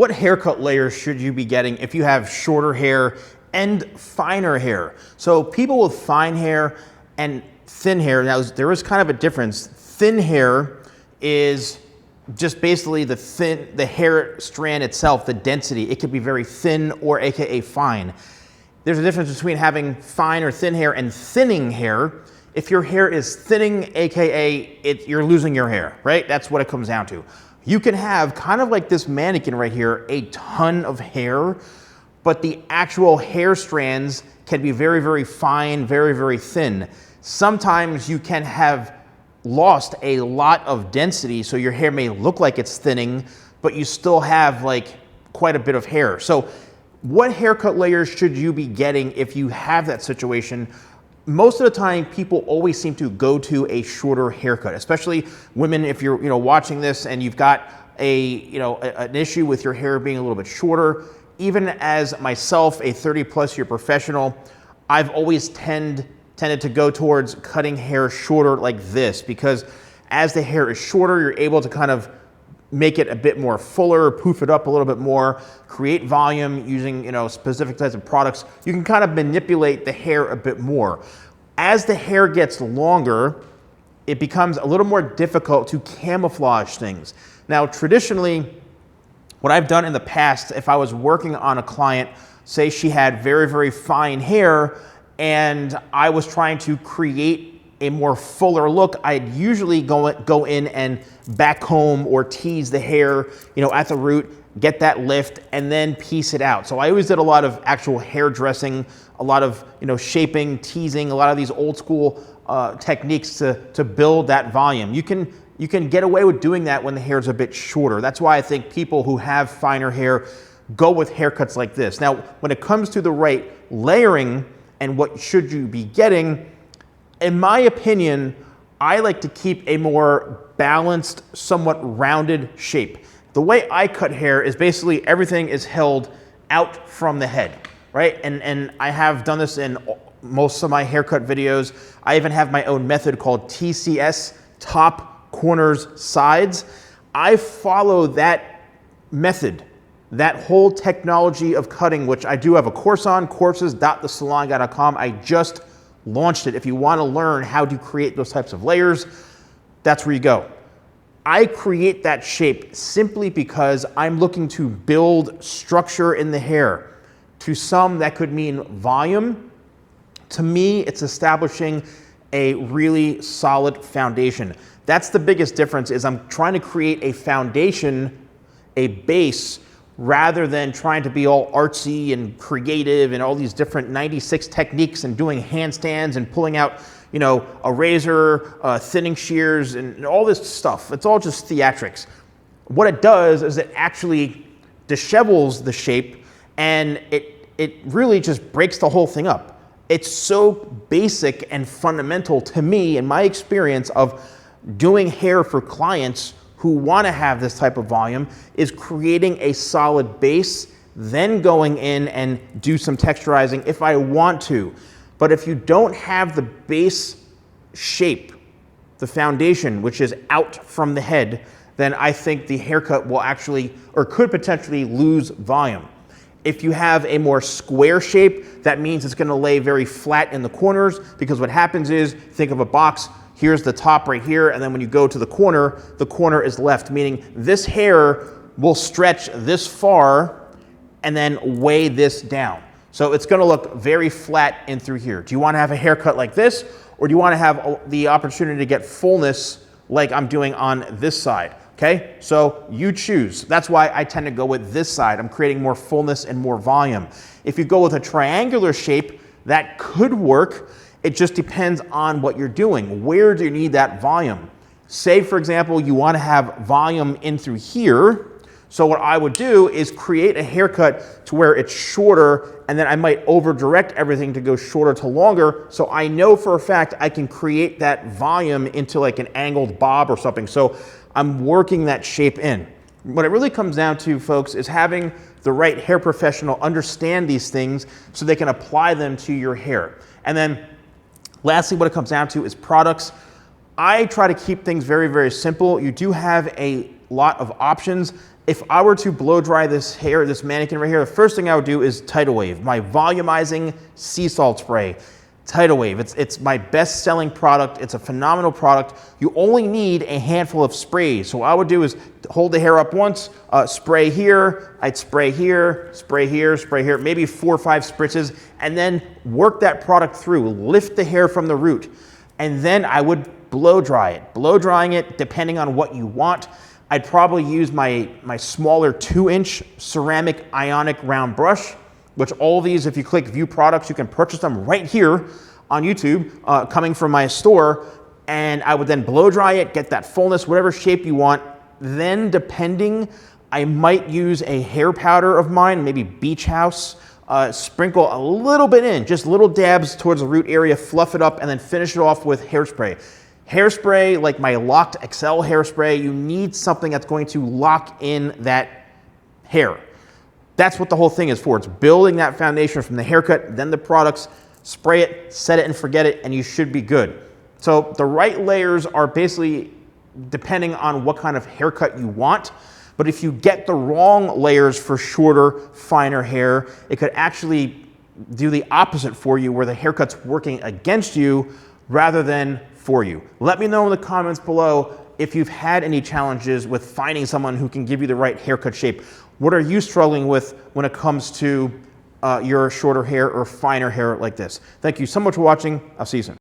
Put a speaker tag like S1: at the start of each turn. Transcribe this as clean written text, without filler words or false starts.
S1: What haircut layers should you be getting if you have shorter hair and finer hair? So people with fine hair and thin hair, now there is kind of a difference. Thin hair is just basically the hair strand itself, the density. It could be very thin or AKA fine. There's a difference between having fine or thin hair and thinning hair. If your hair is thinning, AKA you're losing your hair, right? That's what it comes down to. You can have, kind of like this mannequin right here, a ton of hair, but the actual hair strands can be very, very fine, very, very thin. Sometimes you can have lost a lot of density, so your hair may look like it's thinning, but you still have like quite a bit of hair. So what haircut layers should you be getting if you have that situation? Most of the time, people always seem to go to a shorter haircut, especially women. If you're watching this and you've got an issue with your hair being a little bit shorter, even as myself, a 30+ year professional, I've always tended to go towards cutting hair shorter like this, because as the hair is shorter, you're able to kind of make it a bit more fuller, poof it up a little bit more, create volume using specific types of products. You can kind of manipulate the hair a bit more. As the hair gets longer, it becomes a little more difficult to camouflage things. Now, traditionally, what I've done in the past, if I was working on a client, say she had very, very fine hair, and I was trying to create a more fuller look, I'd usually go in and back comb or tease the hair, at the root, get that lift, and then piece it out. So I always did a lot of actual hair dressing, a lot of shaping, teasing, a lot of these old school techniques to build that volume. You can get away with doing that when the hair is a bit shorter. That's why I think people who have finer hair go with haircuts like this. Now, when it comes to the right layering and what should you be getting, in my opinion, I like to keep a more balanced, somewhat rounded shape. The way I cut hair is basically everything is held out from the head, right? And I have done this in most of my haircut videos. I even have my own method called TCS, top, corners, sides. I follow that method, that whole technology of cutting, which I do have a course on, courses.thesalonguy.com. I just launched it. If you want to learn how to create those types of layers, that's where you go. I create that shape simply because I'm looking to build structure in the hair. To some, that could mean volume. To me, it's establishing a really solid foundation. That's the biggest difference, is I'm trying to create a foundation, a base, rather than trying to be all artsy and creative and all these different 96 techniques and doing handstands and pulling out, a razor, thinning shears, and all this stuff. It's all just theatrics. What it does is it actually dishevels the shape, and it really just breaks the whole thing up. It's so basic and fundamental to me, in my experience of doing hair for clients who want to have this type of volume, is creating a solid base, then going in and do some texturizing if I want to. But if you don't have the base shape, the foundation, which is out from the head, then I think the haircut will actually, or could potentially, lose volume. If you have a more square shape, that means it's going to lay very flat in the corners, because what happens is, think of a box. Here's the top right here, and then when you go to the corner is left, meaning this hair will stretch this far and then weigh this down. So it's gonna look very flat in through here. Do you wanna have a haircut like this, or do you wanna have the opportunity to get fullness like I'm doing on this side? Okay, so you choose. That's why I tend to go with this side. I'm creating more fullness and more volume. If you go with a triangular shape, that could work. It just depends on what you're doing. Where do you need that volume? Say, for example, you want to have volume in through here. So what I would do is create a haircut to where it's shorter, and then I might over direct everything to go shorter to longer. So I know for a fact I can create that volume into like an angled bob or something. So I'm working that shape in. What it really comes down to, folks, is having the right hair professional understand these things so they can apply them to your hair. And then lastly, what it comes down to is products. I try to keep things very, very simple. You do have a lot of options. If I were to blow dry this hair, this mannequin right here, the first thing I would do is Tidal Wave, my volumizing sea salt spray. Tidal Wave, it's my best selling product. It's a phenomenal product. You only need a handful of sprays. So what I would do is hold the hair up once, spray here, I'd spray here, spray here, spray here, maybe 4 or 5 spritzes, and then work that product through, lift the hair from the root. And then I would blow dry it. Blow drying it, depending on what you want. I'd probably use my smaller 2-inch ceramic ionic round brush, which all these, if you click view products, you can purchase them right here on YouTube, coming from my store. And I would then blow dry it, get that fullness, whatever shape you want. Then depending, I might use a hair powder of mine, maybe Beach House, sprinkle a little bit in, just little dabs towards the root area, fluff it up, and then finish it off with hairspray. Hairspray, like my Locked XL hairspray, you need something that's going to lock in that hair. That's what the whole thing is for. It's building that foundation from the haircut, then the products, spray it, set it and forget it, and you should be good. So the right layers are basically depending on what kind of haircut you want. But if you get the wrong layers for shorter, finer hair, it could actually do the opposite for you, where the haircut's working against you rather than for you. Let me know in the comments below if you've had any challenges with finding someone who can give you the right haircut shape. What are you struggling with when it comes to your shorter hair or finer hair like this? Thank you so much for watching. I'll see you soon.